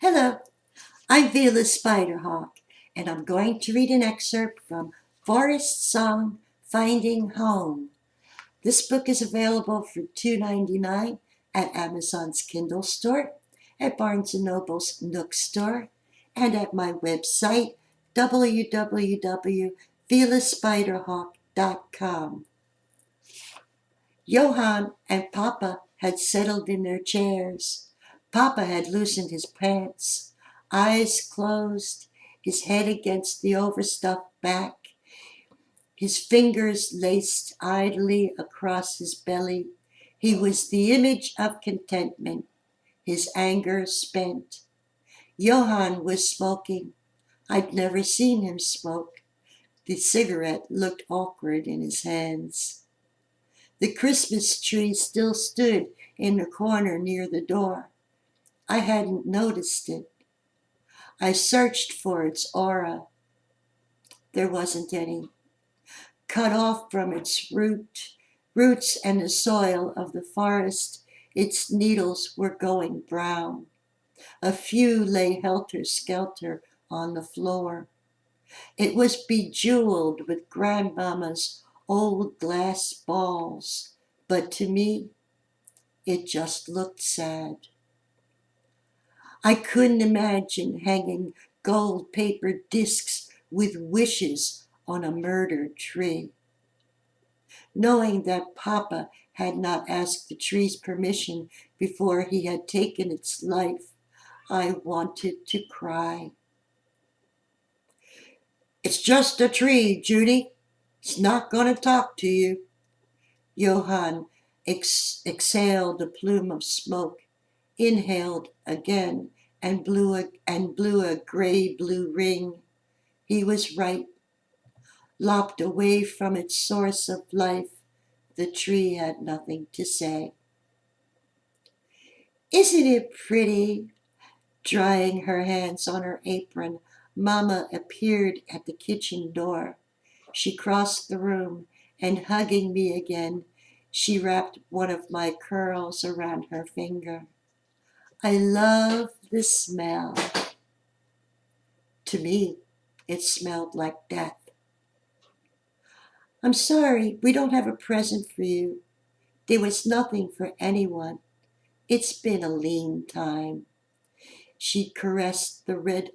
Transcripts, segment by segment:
Hello, I'm Vila Spiderhawk, and I'm going to read an excerpt from Forest Song Finding Home. This book is available for $2.99 at Amazon's Kindle store, at Barnes & Noble's Nook store, and at my website, www.vilaspiderhawk.com. Johann and Papa had settled in their chairs. Papa had loosened his pants, eyes closed, his head against the overstuffed back, his fingers laced idly across his belly. He was the image of contentment, his anger spent. Johann was smoking. I'd never seen him smoke. The cigarette looked awkward in his hands. The Christmas tree still stood in the corner near the door. I hadn't noticed it. I searched for its aura. There wasn't any. Cut off from its roots and the soil of the forest, its needles were going brown. A few lay helter-skelter on the floor. It was bejeweled with Grandmama's old glass balls, but to me, it just looked sad. I couldn't imagine hanging gold paper discs with wishes on a murdered tree. Knowing that Papa had not asked the tree's permission before he had taken its life, I wanted to cry. It's just a tree, Judy. It's not going to talk to you. Johann exhaled a plume of smoke, inhaled again, and blew a gray-blue ring. He was right. Lopped away from its source of life, the tree had nothing to say. Isn't it pretty? Drying her hands on her apron, Mama appeared at the kitchen door. She crossed the room, and hugging me again, she wrapped one of my curls around her finger. I love the smell. To me, it smelled like death. I'm sorry, we don't have a present for you. There was nothing for anyone. It's been a lean time. She caressed a red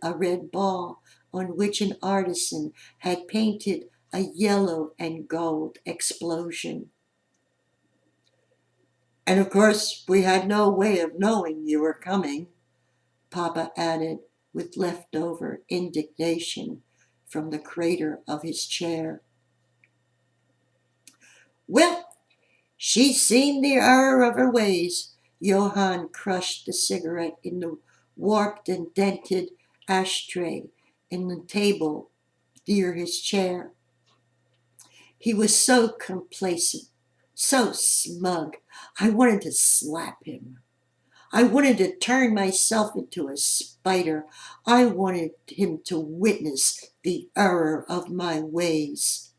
ball on which an artisan had painted a yellow and gold explosion. And of course, we had no way of knowing you were coming, Papa added with leftover indignation from the crater of his chair. Well, she's seen the error of her ways. Johann crushed the cigarette in the warped and dented ashtray in the table near his chair. He was so complacent, so smug. I wanted to slap him. I wanted to turn myself into a spider. I wanted him to witness the error of my ways.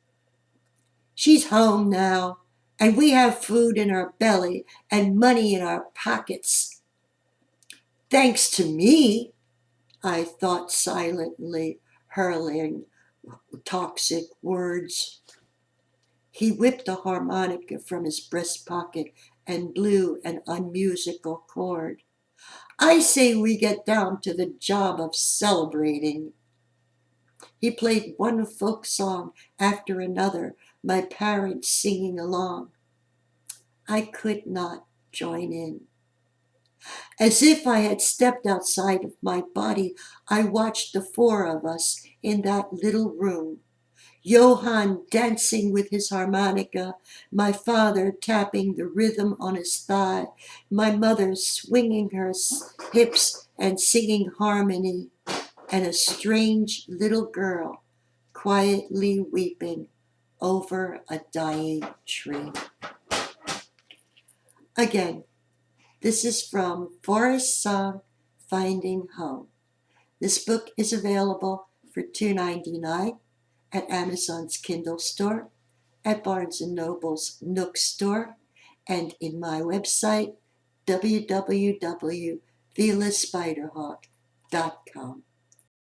She's home now, and we have food in our belly and money in our pockets. Thanks to me, I thought silently, hurling toxic words. He whipped a harmonica from his breast pocket and blew an unmusical chord. I say we get down to the job of celebrating. He played one folk song after another, my parents singing along. I could not join in. As if I had stepped outside of my body, I watched the four of us in that little room. Johann dancing with his harmonica, my father tapping the rhythm on his thigh, my mother swinging her hips and singing harmony, and a strange little girl quietly weeping over a dying tree. Again, this is from Forest Song Finding Home. This book is available for $2.99 at Amazon's Kindle store, at Barnes & Noble's Nook store, and in my website, www.vilaspiderhawk.com. dot com.